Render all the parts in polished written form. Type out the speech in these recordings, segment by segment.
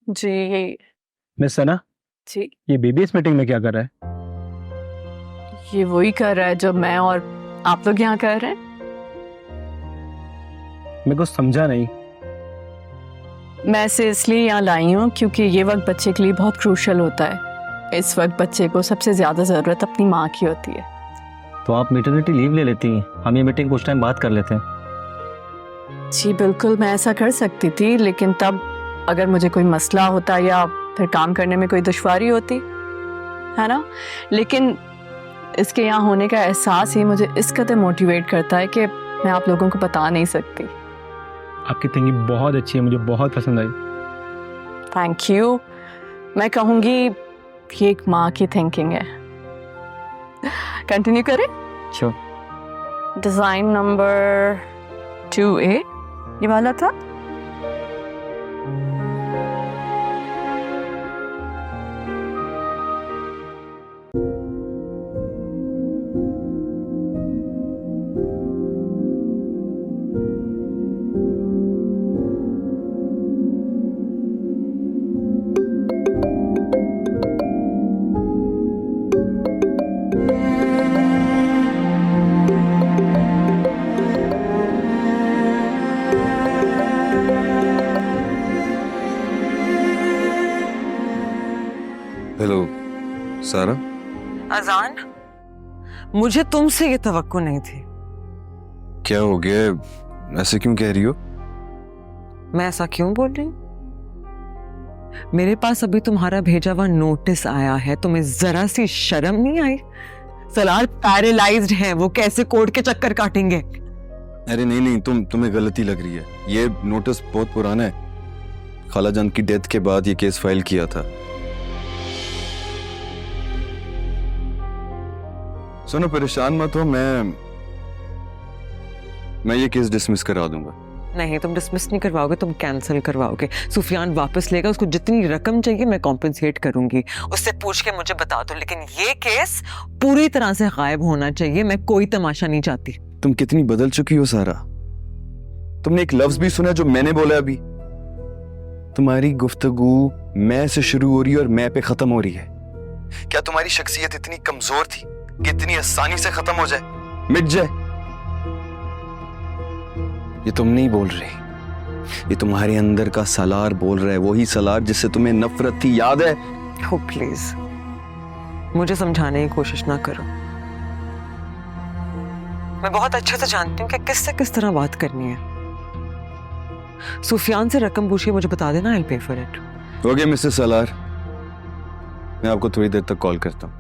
जी। Miss सना, जी, ये BBS meeting में क्या कर रहा है? ये वही कर रहा है जो मैं और आप लोग यहाँ कर रहे हैं। मैं कुछ समझा नहीं। मैं इसे इसलिए यहाँ लाई हूँ क्योंकि ये वक्त बच्चे के लिए बहुत क्रूशल होता है। इस वक्त बच्चे को सबसे ज़्यादा ज़रूरत अपनी माँ की होती है। तो आप मैटरनिटी लीव ले लेती हैं, हम ये मीटिंग कुछ टाइम बाद कर लेते हैं। जी बिल्कुल, मैं ऐसा कर सकती थी, लेकिन तब अगर मुझे कोई मसला होता या फिर काम करने में कोई दुश्वारी होती, है ना। लेकिन इसके यहाँ होने का एहसास ही मुझे इस कदर मोटिवेट करता है कि मैं आप लोगों को बता नहीं सकती। आपकी थिंकिंग बहुत अच्छी है, मुझे बहुत पसंद आई। Thank you. मैं कहूँगी ये एक माँ की थिंकिंग है। कंटिन्यू करें। श्योर। डिज़ाइन नंबर 2A ये वाला था। हेलो सारा। अजान, मुझे तुमसे ये तवक्को नहीं थी। क्या हो गया, ऐसे क्यों कह रही हो? मैं ऐसा क्यों बोल रही हूँ? मेरे पास अभी तुम्हारा भेजा हुआ नोटिस आया है, तुम्हें जरा सी शर्म नहीं आई? सलार पैरालाइज्ड हैं, वो कैसे कोर्ट के चक्कर काटेंगे? अरे नहीं नहीं, तुम्हें गलती लग रही है। ये नोटिस बहुत पुराना है। खाला जान की डेथ के बाद ये केस फाइल किया था। सुनो, परेशान मत हो, मैं ये केस डिसमिस करा दूंगा। नहीं, तुम डिसमिस नहीं करवाओगे, तुम कैंसिल करवाओगे। सुफियान वापस लेगा, उसको जितनी रकम चाहिए मैं कॉम्पेंसेट करूंगी। उससे पूछ के मुझे बता दो, लेकिन ये केस पूरी तरह से गायब होना चाहिए। मैं कोई तमाशा नहीं चाहती। तुम कितनी बदल चुकी हो सारा। तुमने एक लफ्ज भी सुना जो मैंने बोला अभी? तुम्हारी गुफ्तगू मैं से शुरू हो रही है और मैं पे खत्म हो रही है। क्या तुम्हारी शख्सियत इतनी कमजोर थी कि इतनी आसानी से खत्म हो जाए, मिट जाए? ये तुम नहीं बोल रहे, ये तुम्हारे अंदर का सलार बोल रहा है, वही सलार जिससे तुम्हें नफरत थी, याद है? हो प्लीज, मुझे समझाने की कोशिश ना करो। मैं बहुत अच्छे से जानती हूँ कि किससे किस तरह बात करनी है। सुफियान से रकम पूछिए, मुझे बता देना, I will pay for it. हो गया मिस्टर सलार, मैं आपको थोड़ी देर तक कॉल करता हूँ।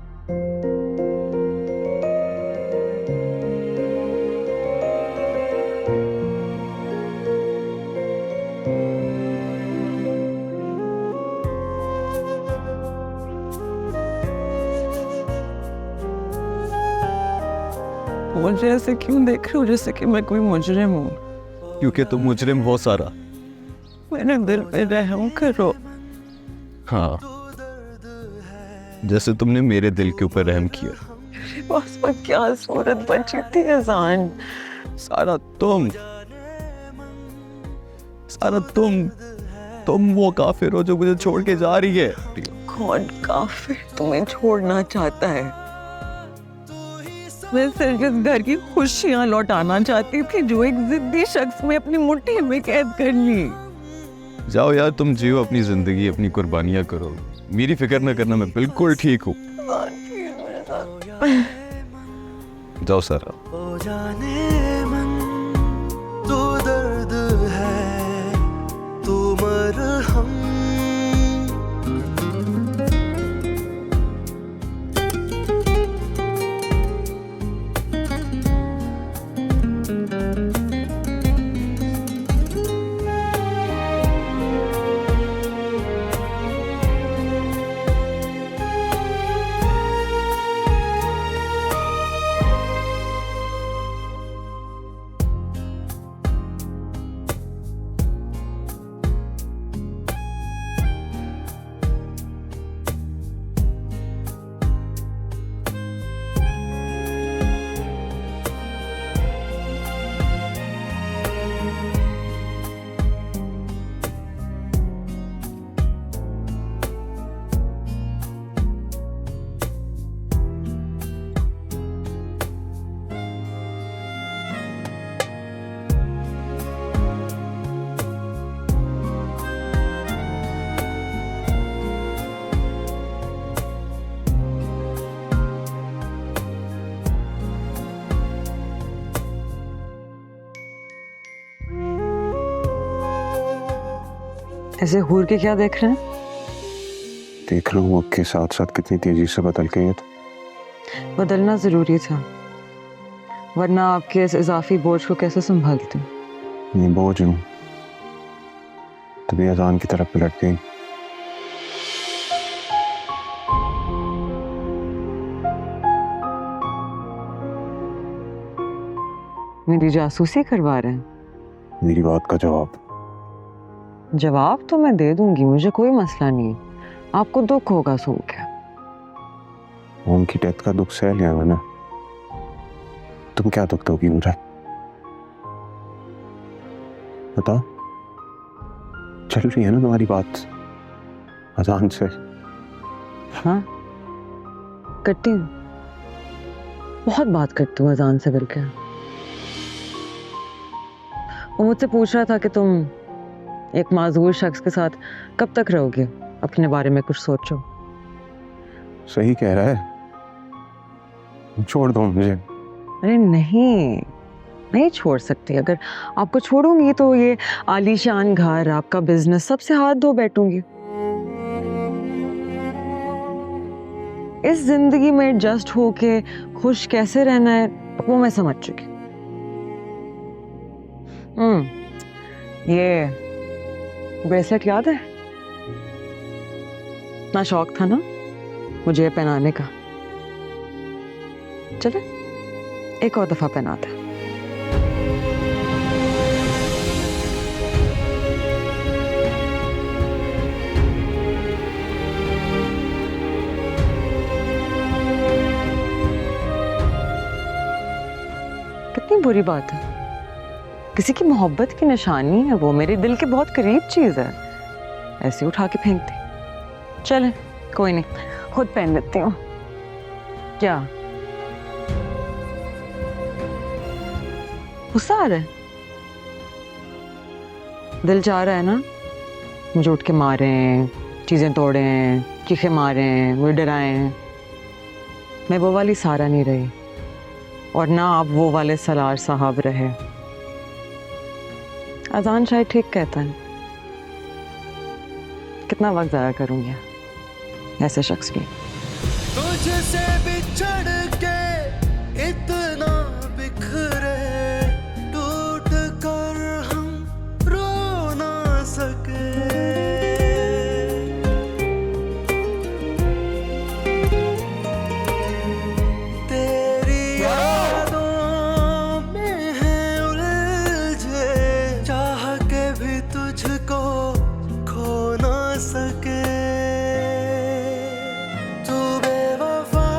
मुझे ऐसे क्यों देख रहे हो जैसे कि मैं कोई मुजरिम हूँ? क्योंकि तुम मुजरिम हो सारा। मेरे दिल पे रहम करो। हाँ, जैसे तुमने मेरे दिल के ऊपर रहम किया। बस पर क्या सूरत बची थी अजान। सारा तुम वो काफिर हो जो मुझे छोड़ के जा रही है। कौन काफिर तुम्हें छोड़ना चाहता है? मैं सिर्फ इस घर की खुशियां लौटाना चाहती थी जो एक जिद्दी शख्स में अपनी मुट्ठी में कैद कर ली। जाओ यार, तुम जियो अपनी जिंदगी, अपनी कुर्बानियां करो, मेरी फिक्र न करना, मैं बिल्कुल ठीक हूँ। जाओ सारा। जाने मन तू दर्द है, तू मरहम। ऐसे घूर के क्या देख रहे हैं? देख रहा हूँ आपके साथ साथ कितनी तेजी से बदल गई है। बदलना जरूरी था, वरना आपके इस इजाफी बोझ को कैसे संभालती? ये बोझ हूँ तभी अजान की तरफ पलट गई। मेरी जासूसी करवा रहे हैं? मेरी बात का जवाब। जवाब तो मैं दे दूंगी, मुझे कोई मसला नहीं। आपको दुख होगा सुन के। उनकी डेथ का दुख सह लिया मैंने, तुम क्या दुख दोगी मुझे बता? चल रही है ना तुम्हारी बात अजान से? हाँ करती हूँ, बहुत बात करती हूँ अजान से मिलकर। वो मुझसे पूछ रहा था कि तुम एक माजूर शख्स के साथ कब तक रहोगे, अपने बारे में कुछ सोचो। सही कह रहा है, छोड़ दो मुझे। अरे नहीं, नहीं छोड़ सकती। अगर आपको छोड़ूंगी तो ये आलीशान घर, आपका बिजनेस, सबसे हाथ धो बैठूंगी। इस जिंदगी में एडजस्ट होके खुश कैसे रहना है वो मैं समझ चुकी। ये ब्रेसलेट याद है? इतना शौक था ना मुझे ये पहनाने का। चले एक और दफा पहनाते हैं। कितनी बुरी बात है, किसी की मोहब्बत की निशानी है वो, मेरे दिल के बहुत करीब चीज है, ऐसे उठा के फेंकती। चले कोई नहीं, खुद पहन लेती हूँ। क्या गुस्सा आ रहा है? दिल चाह रहा है ना मुझे उठ के मारें, चीजें तोड़ें, चीखे मारें, मुझे डराएं। मैं वो वाली सारा नहीं रही, और ना आप वो वाले सलार साहब रहे। अजान शायद ठीक कहता है, कितना वक्त जाया करूंगी ऐसे शख्स की। तुझसे बिछड़ के इतना बिखरे, टूट कर हम रो ना सके। तेरी यादों में है उलझे, चाह के भी तुझको खो ना सके। तू बेवफा,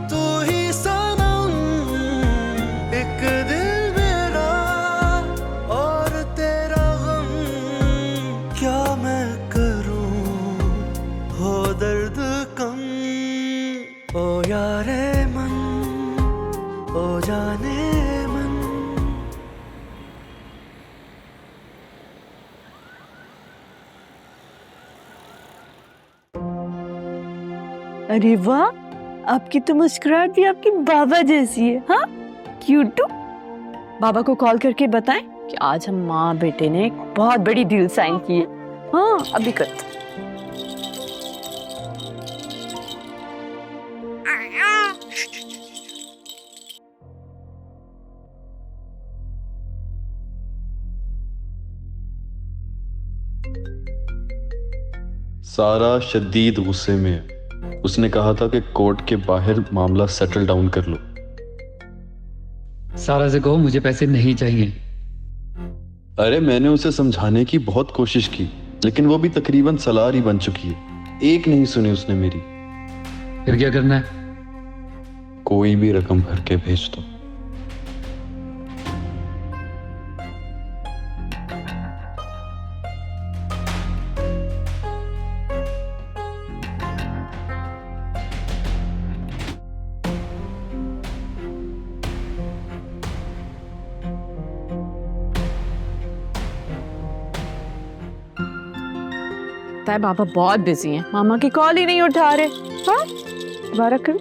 तू ही सनम, एक दिल मेरा और तेरा गम। क्या मैं करूं हो दर्द कम। ओ यारे मन, ओ जाने मन। अरे वाह, आपकी तो मुस्कुराहट भी आपकी बाबा जैसी है। हाँ क्यूटू। बाबा को कॉल करके बताएं कि आज हम माँ बेटे ने एक बहुत बड़ी डील साइन की है। हाँ अभी करते। सारा शदीद गुस्से में है। उसने कहा था कि कोर्ट के बाहर मामला सेटल डाउन कर लो। सारा से कहो मुझे पैसे नहीं चाहिए। अरे मैंने उसे समझाने की बहुत कोशिश की, लेकिन वो भी तकरीबन सलार ही बन चुकी है। एक नहीं सुनी उसने मेरी। फिर क्या करना है? कोई भी रकम भर के भेज दो। लगता है पापा बहुत बिजी हैं, मामा की कॉल ही नहीं उठा रहे। हाँ दोबारा करूं?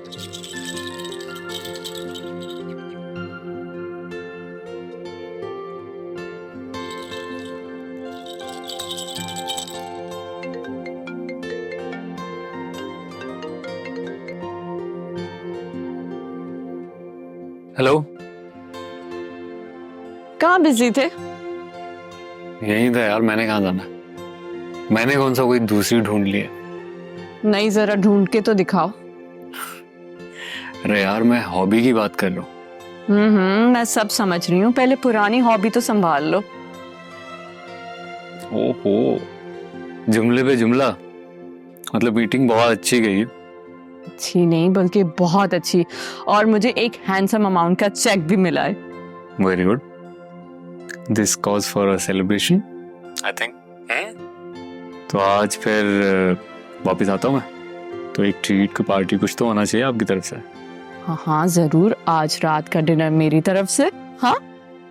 हेलो। कहाँ बिजी थे? यही था यार, मैंने कहाँ जाना? मैंने कौन सा कोई दूसरी ढूंढ ली है? नहीं, जरा ढूंढ के तो दिखाओ। अरे यार, मैं हॉबी की बात कर रहा हूँ। मैं सब समझ रही हूँ, पहले पुरानी हॉबी तो संभाल लो। ओहो, जुमले पे जुमला। मतलब मीटिंग बहुत अच्छी गई। अच्छी नहीं बल्कि बहुत अच्छी, और मुझे एक हैंडसम अमाउंट का चेक भी मिला है। Very good. This cause for a celebration I think. तो आज फिर वापस आता हूँ मैं, तो एक ट्रीट की पार्टी कुछ तो होना चाहिए आपकी तरफ से। हाँ जरूर, आज रात का डिनर मेरी तरफ से। हाँ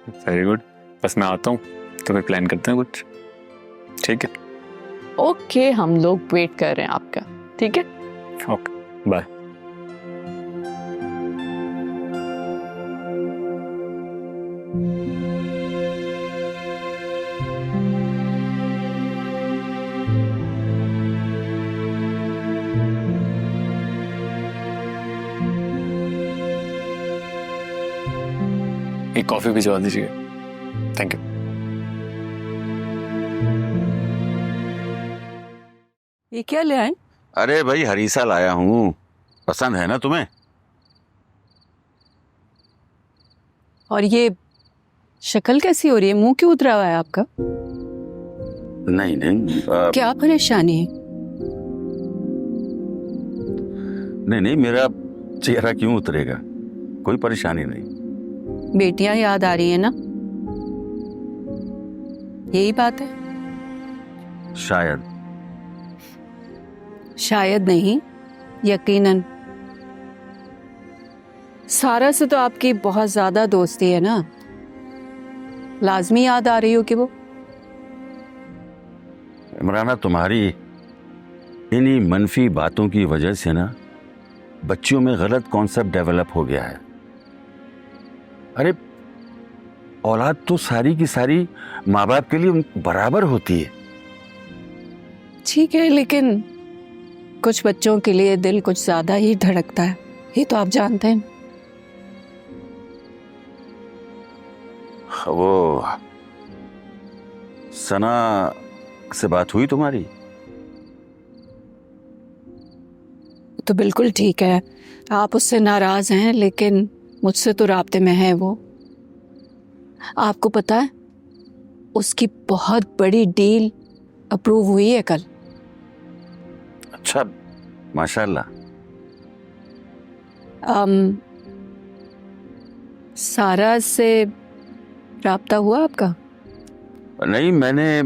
वेरी गुड। बस मैं आता हूँ तो फिर प्लान करते हैं कुछ। ठीक है? ओके, हम लोग वेट कर रहे हैं आपका। ठीक है, ओके, बाय। एक कॉफी भिजवा दीजिए। Thank you. ये क्या ले आए? अरे भाई, हरीसा लाया हूँ, पसंद है ना तुम्हें? और ये शक्ल कैसी हो रही है? मुंह क्यों उतरा हुआ है आपका? नहीं नहीं क्या परेशानी है? नहीं, मेरा चेहरा क्यों उतरेगा, कोई परेशानी नहीं। बेटियां याद आ रही है ना? यही बात है? शायद। शायद नहीं, यकीनन। सारा से तो आपकी बहुत ज्यादा दोस्ती है ना, लाजमी याद आ रही हो कि वो। इमराना, तुम्हारी इन्हीं मनफी बातों की वजह से ना बच्चियों में गलत कॉन्सेप्ट डेवलप हो गया है। अरे औलाद तो सारी की सारी माँ बाप के लिए बराबर होती है। ठीक है, लेकिन कुछ बच्चों के लिए दिल कुछ ज्यादा ही धड़कता है, ये तो आप जानते हैं। वो सना से बात हुई तुम्हारी? तो बिल्कुल ठीक है, आप उससे नाराज हैं, लेकिन मुझसे तो राब्ते में है वो। आपको पता है, उसकी बहुत बड़ी डील अप्रूव हुई है कल। अच्छा, माशाल्लाह। सारा से राब्ता हुआ आपका? नहीं, मैंने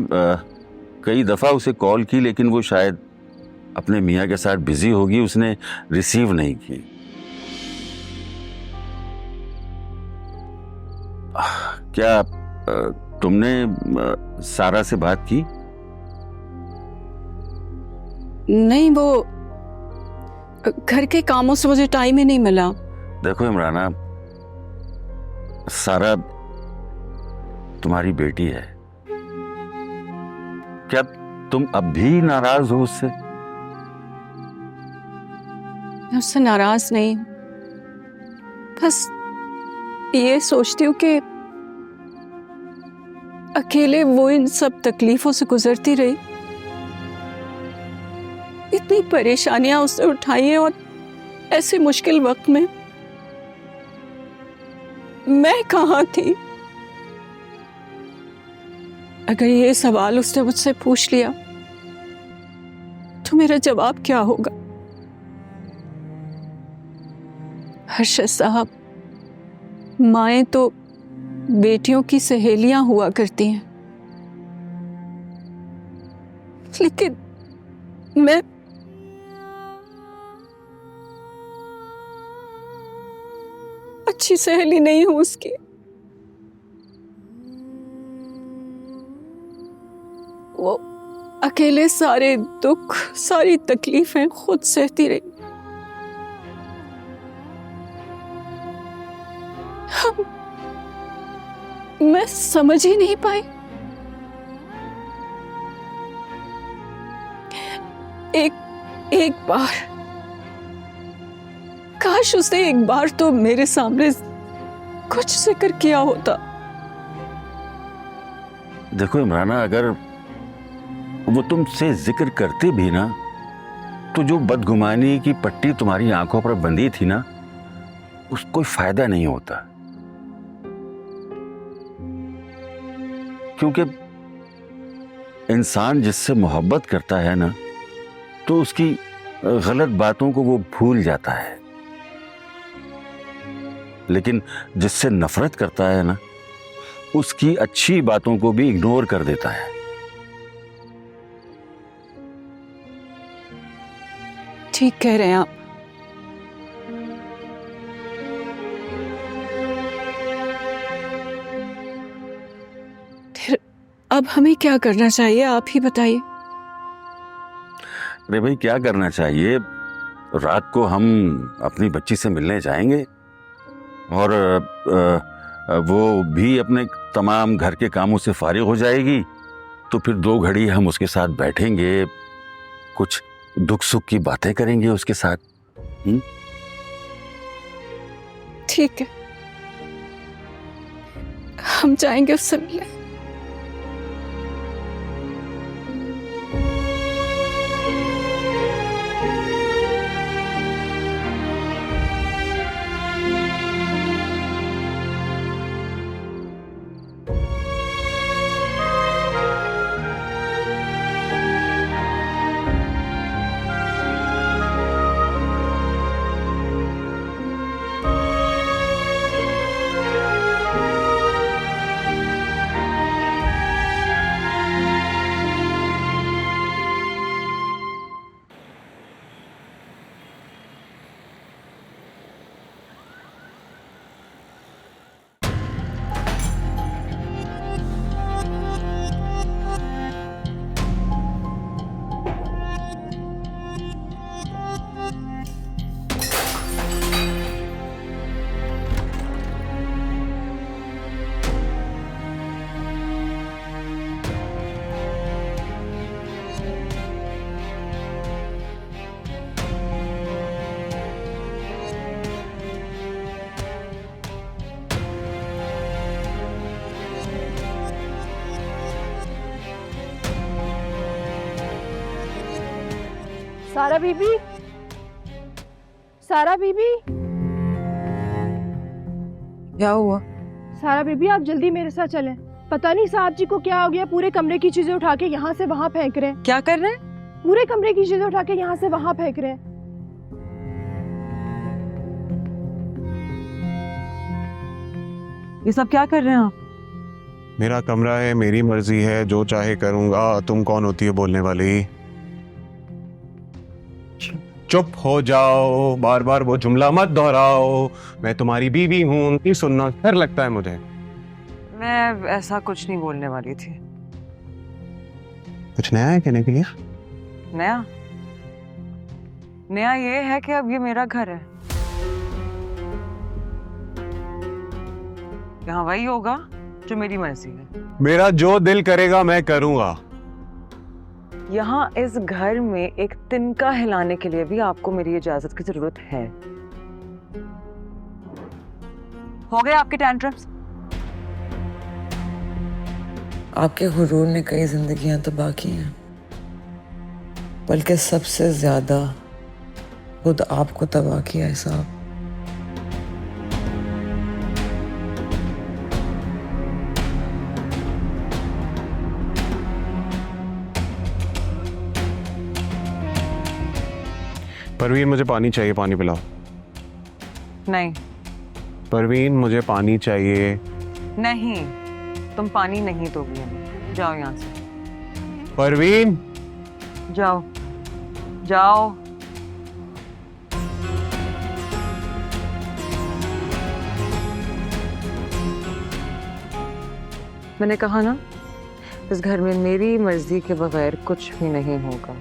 कई दफ़ा उसे कॉल की, लेकिन वो शायद अपने मियाँ के साथ बिजी होगी, उसने रिसीव नहीं की। क्या तुमने सारा से बात की? नहीं, वो घर के कामों से मुझे टाइम ही नहीं मिला। देखो इमराना, सारा तुम्हारी बेटी है, क्या तुम अब भी नाराज हो उससे? मैं उससे नाराज नहीं, बस ये सोचती हूँ कि अकेले वो इन सब तकलीफों से गुजरती रही, इतनी परेशानियां उसने उठाई हैं, और ऐसे मुश्किल वक्त में मैं कहाँ थी? अगर ये सवाल उसने मुझसे पूछ लिया तो मेरा जवाब क्या होगा? हर्षद साहब, माएं तो बेटियों की सहेलियां हुआ करती हैं, लेकिन मैं अच्छी सहेली नहीं हूं उसकी। वो अकेले सारे दुख, सारी तकलीफें खुद सहती रही। मैं समझ ही नहीं पाई। एक बार, काश उसे एक बार तो मेरे सामने कुछ जिक्र किया होता। देखो इमराना, अगर वो तुमसे जिक्र करते भी ना, तो जो बदगुमानी की पट्टी तुम्हारी आंखों पर बंधी थी ना, उसका कोई फायदा नहीं होता। क्योंकि इंसान जिससे मोहब्बत करता है ना, तो उसकी गलत बातों को वो भूल जाता है, लेकिन जिससे नफरत करता है ना, उसकी अच्छी बातों को भी इग्नोर कर देता है। ठीक कह रहे हैं आप। फिर अब हमें क्या करना चाहिए, आप ही बताइए। अरे भाई, क्या करना चाहिए? रात को हम अपनी बच्ची से मिलने जाएंगे और वो भी अपने तमाम घर के कामों से फारिग हो जाएगी, तो फिर 2 घड़ी हम उसके साथ बैठेंगे, कुछ दुख सुख की बातें करेंगे उसके साथ। ठीक है, हम जाएंगे उससे मिलने। सारा बीबी, सारा बीबी, क्या हुआ? सारा बीबी आप जल्दी मेरे साथ चलें। पता नहीं साहब जी को क्या हो गया, पूरे कमरे की चीजें उठा के यहाँ से वहाँ फेंक रहे हैं। क्या कर रहे हैं? पूरे कमरे की चीजें उठा के यहाँ से वहाँ फेंक रहे हैं। ये सब क्या कर रहे हैं आप? मेरा कमरा है, मेरी मर्जी है, जो चाहे करूंगा। तुम कौन होती है बोलने वाली? चुप हो जाओ, बार बार वो जुमला मत दोहराओ। मैं तुम्हारी बीवी हूँ, नहीं सुनना डर लगता है मुझे। मैं ऐसा कुछ नहीं बोलने वाली थी। कुछ नया है कहने के लिए? नया? नया ये है कि अब ये मेरा घर है। यहाँ वही होगा जो मेरी मर्जी है। मेरा जो दिल करेगा मैं करूंगा। यहाँ इस घर में एक तिनका हिलाने के लिए भी आपको मेरी इजाजत की जरूरत है। हो गए आपके टैंट्रम्स? आपके गुरूर ने कई जिंदगियां तबाह की हैं, बल्कि सबसे ज्यादा खुद आपको तबाह किया है साहब। परवीन, मुझे पानी चाहिए, पानी पिलाओ। नहीं। परवीन, मुझे पानी चाहिए। नहीं, तुम पानी नहीं दोगी हमें। जाओ यहाँ से। परवीन, जाओ जाओ। मैंने कहा ना, इस घर में मेरी मर्जी के बगैर कुछ भी नहीं होगा।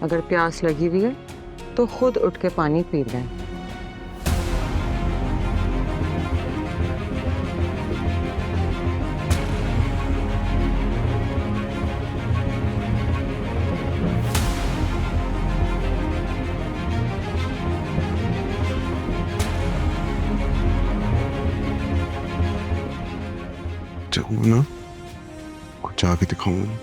अगर प्यास लगी हुई है तो खुद उठ के पानी पी लें। दिखाऊंगा ना, कुछ जाके दिखाऊंगा।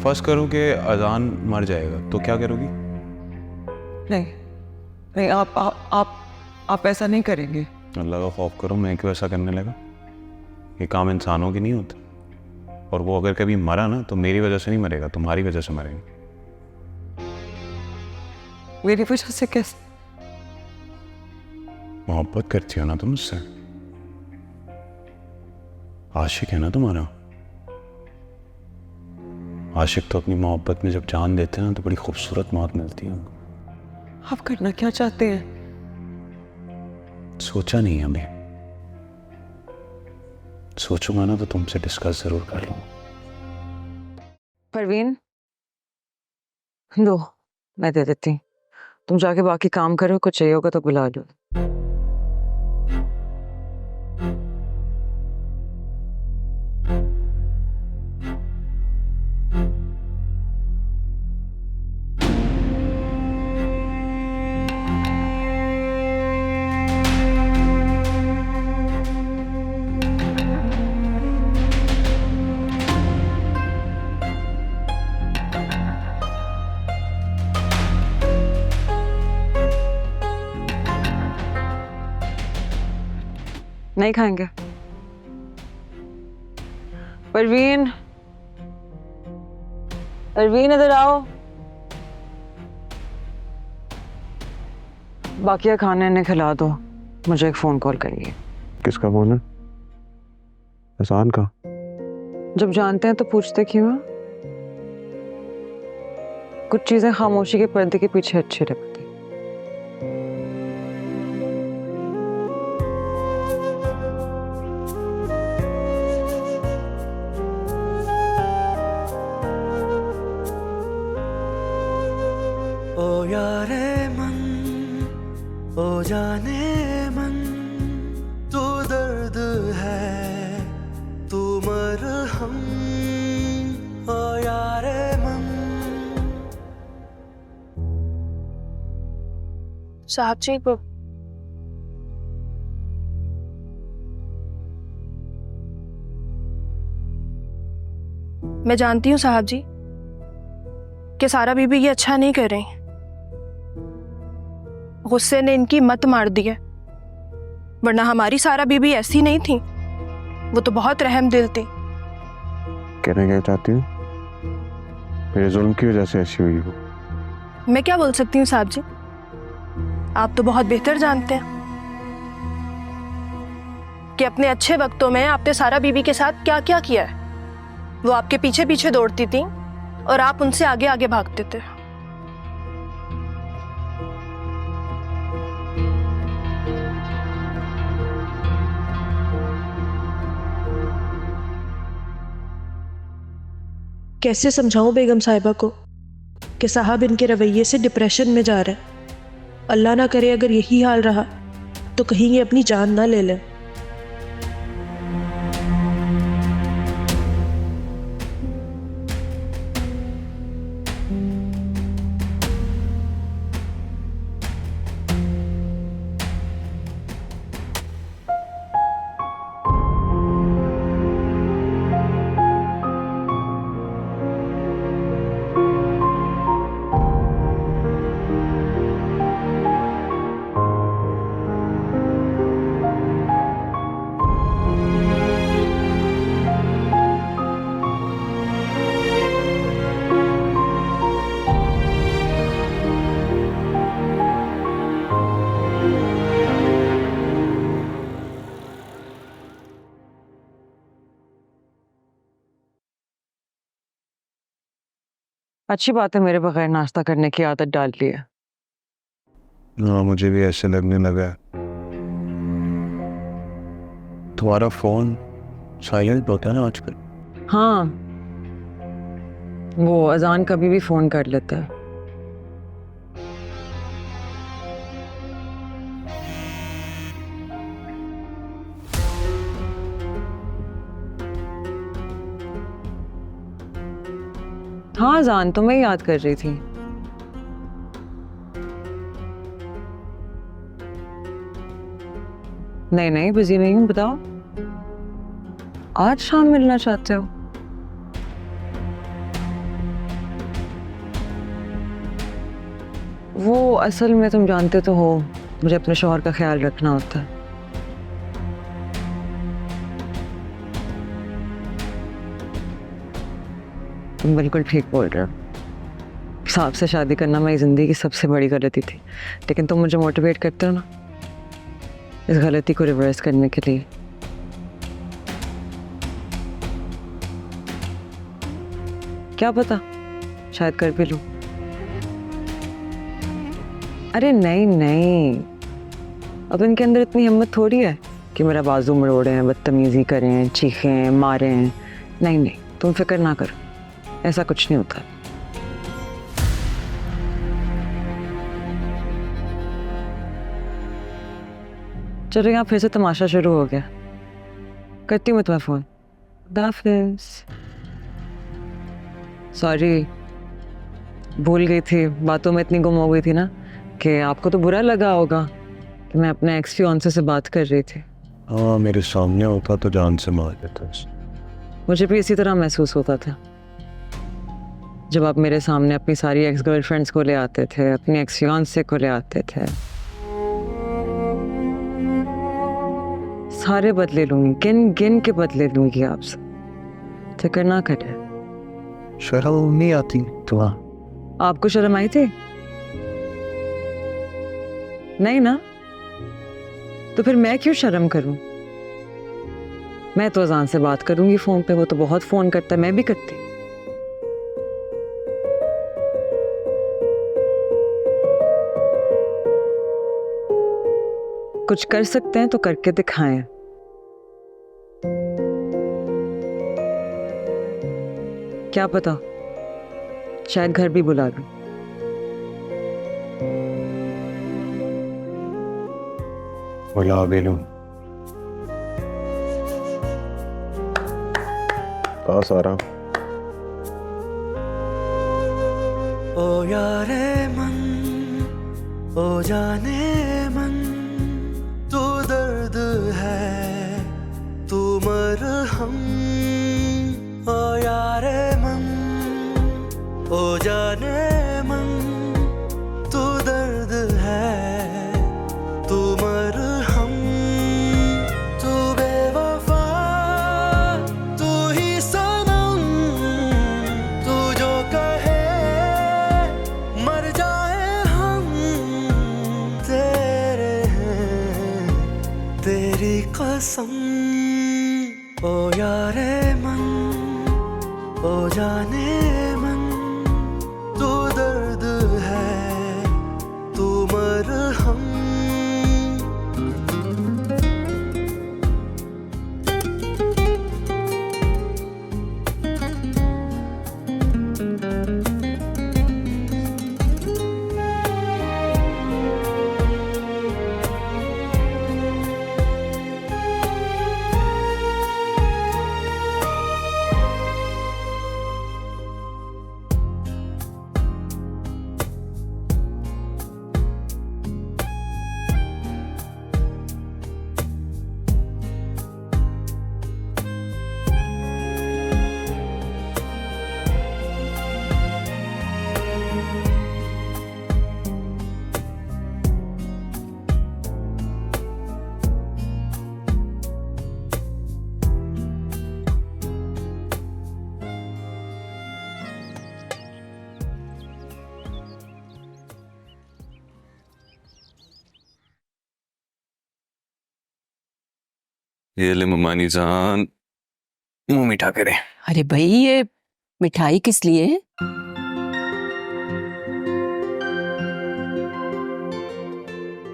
फर्स्ट करूं कि अजान मर जाएगा तो क्या करोगी? नहीं नहीं, आप ऐसा नहीं करेंगे। अल्लाह का खौफ करो, मैं क्यों ऐसा करने लगा? ये काम इंसानों के नहीं होते, और वो अगर कभी मरा ना तो मेरी वजह से नहीं मरेगा, तुम्हारी वजह से मरेगा। मेरी वजह से कैसे? मोहब्बत करती हो ना तुम मुझसे, आशिक है ना तुम्हारा। आशिक तो अपनी मोहब्बत में जब जान देते हैं ना तो बड़ी खूबसूरत मौत मिलती है उनको। आप करना क्या चाहते हैं? सोचा नहीं अभी, सोचूंगा ना तो तुमसे डिस्कस जरूर कर लूंगा। परवीन दो, मैं दे देती हूँ, तुम जाके बाकी काम करो, कुछ चाहिए होगा तो बुला लो। नहीं खाएंगे? परवीन, परवीन इधर आओ, बाकिया खाने ने खिला दो, मुझे एक फोन कॉल करिए। किसका फोन है? एहसान का? जब जानते हैं तो पूछते क्यों? कुछ चीजें खामोशी के पर्दे के पीछे अच्छी लगती। ओ यारे मन, ओ जाने मन, तू दर्द है, तू मरहम, ओ यारे मन। साहब जी को मैं जानती हूँ साहब जी कि सारा बीबी ये अच्छा नहीं कर रही, गुस्से ने इनकी मत मार दी है, वरना हमारी सारा बीबी ऐसी नहीं थी। वो तो बहुत रहम दिल थी। कहना क्या चाहती हूँ? मेरे जुल्म की वजह से ऐसी हुई हो। मैं क्या बोल सकती हूँ साहब जी, आप तो बहुत बेहतर जानते हैं कि अपने अच्छे वक्तों में आपने सारा बीबी के साथ क्या क्या किया है। वो आपके पीछे पीछे दौड़ती थी और आप उनसे आगे आगे भागते थे। कैसे समझाऊं बेगम साहिबा को कि साहब इनके रवैये से डिप्रेशन में जा रहे हैं। अल्लाह ना करे अगर यही हाल रहा तो कहीं ये अपनी जान ना ले लें। अच्छी बात है मेरे बगैर नाश्ता करने की आदत डाल ली है। हाँ, मुझे भी ऐसे लगने लगा है। तुम्हारा फोन साइलेंट होता है ना आजकल? हाँ, वो अजान कभी भी फोन कर लेता है। हाँ अजान तो मैं याद कर रही थी। नहीं नहीं बिजी नहीं हूँ, बताओ आज शाम मिलना चाहते हो? वो असल में तुम जानते तो हो मुझे अपने शौहर का ख्याल रखना होता है। तुम बिल्कुल ठीक बोल रहे हो। साहब से शादी करना मेरी ज़िंदगी की सबसे बड़ी गलती थी, लेकिन तुम मुझे मोटिवेट करते हो ना इस गलती को रिवर्स करने के लिए। क्या पता शायद कर भी लूं। अरे नहीं नहीं, अब इनके अंदर इतनी हिम्मत थोड़ी है कि मेरा बाजू मरोड़ें, बदतमीजी करें, चीखें, मारें। नहीं नहीं, तुम फिक्र ना करो, ऐसा कुछ नहीं होता। चलो यहाँ फिर से तमाशा शुरू हो गया। करती हूँ मैं तुम्हें फोन। खुदाफिज़। सॉरी, भूल गई थी, बातों में इतनी गुम हो गई थी ना कि आपको तो बुरा लगा होगा कि मैं अपने एक्स फियांसे से बात कर रही थी। हाँ, मेरे सामने होता तो जान से मार देता। मुझे भी इसी तरह महसूस होता था जब आप मेरे सामने अपनी सारी एक्स गर्लफ्रेंड्स को ले आते थे, अपनी एक्स फियांसे को ले आते थे। सारे बदले लूंगी, गिन गिन के बदले लूंगी आपसे, फिक्र ना करें। शर्म नहीं आती तुम्हें? आपको शर्म आई थी? नहीं ना, तो फिर मैं क्यों शर्म करूं? मैं तो अजान से बात करूंगी फोन पे, वो तो बहुत फोन करता है, मैं भी करती। कुछ कर सकते हैं तो करके दिखाएं। क्या पता शायद घर भी बुला लूं। बुला भी लूं। पास आ रहा। ओ यारे मन, ओ जाने मन, तू दर्द है, तू मरहम। ओ यारे मन, ओ जाने मन, तू दर्द है, तू मरहम। तू बेवफा मन ओ जाने मन तू दर्द है तू मरहम ये ले ममानी जान, मुंह मीठा करे। अरे भाई, ये मिठाई किस लिए है?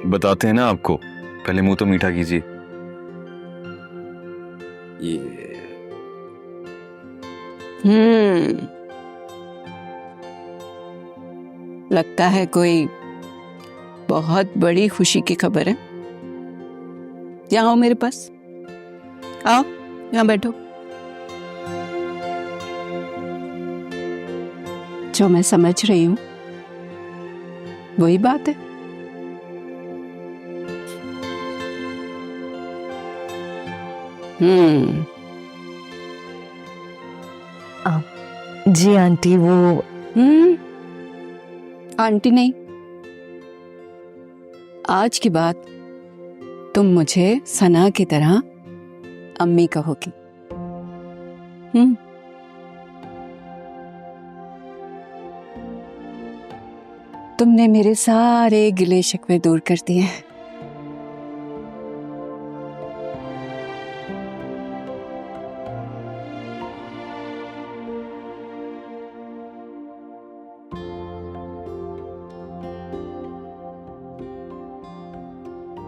बताते हैं ना आपको, पहले मुंह तो मीठा कीजिए। ये लगता है कोई बहुत बड़ी खुशी की खबर है। यहाँ आओ मेरे पास, आओ यहाँ बैठो। जो मैं समझ रही हूँ वही बात है। जी आंटी, वो आंटी नहीं, आज की बात तुम मुझे सना की तरह अम्मी कहोगी। तुमने मेरे सारे गिले शिकवे दूर कर दिए हैं।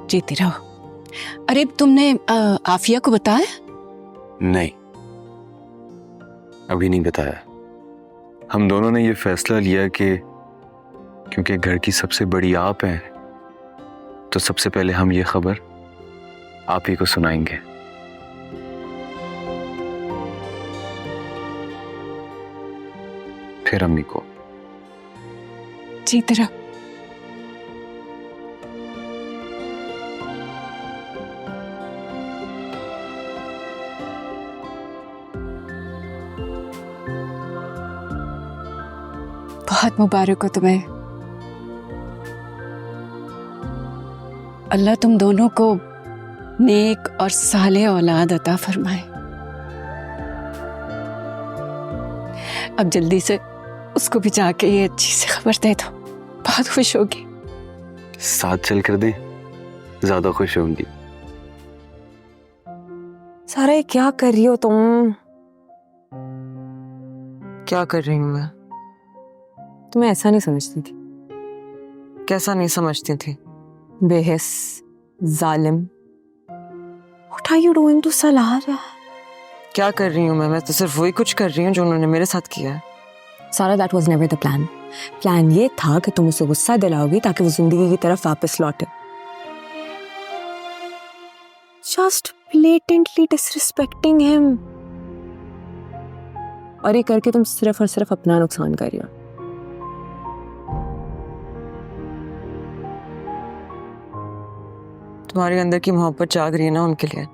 जीती रहो। अरे तुमने आफिया को बताया? नहीं, अभी नहीं बताया। हम दोनों ने ये फैसला लिया कि क्योंकि घर की सबसे बड़ी आप हैं, तो सबसे पहले हम ये खबर आप ही को सुनाएंगे। फिर अम्मी को। जीती रहो। बहुत मुबारक हो तुम्हें। अल्लाह तुम दोनों को नेक और साले औलाद अता फरमाए। अब जल्दी से उसको भी जाके ये अच्छी सी खबर दे दो, बहुत खुश होगी। साथ चल कर दें, ज्यादा खुश होंगी। सारा ये क्या कर रही हो तुम? क्या कर रही हूँ मैं? तुम्हें ऐसा नहीं समझती थी। कैसा नहीं समझती थी? बेहिस, जालिम। What are you doing to Salaar? क्या कर रही हूँ मैं तो सिर्फ वही कुछ कर रही हूँ जो उन्होंने मेरे साथ किया है। सारा that was never the plan. Plan ये था कि तुम उसे गुस्सा दिलाओगी ताकि वो जिंदगी की तरफ वापस लौटे। Just blatantly disrespecting him. और ये करके तुम सिर्फ और सिर्फ अपना नुकसान कर रही हो। तुम्हारे अंदर की मोहब्बत जाग रही है ना उनके लिए।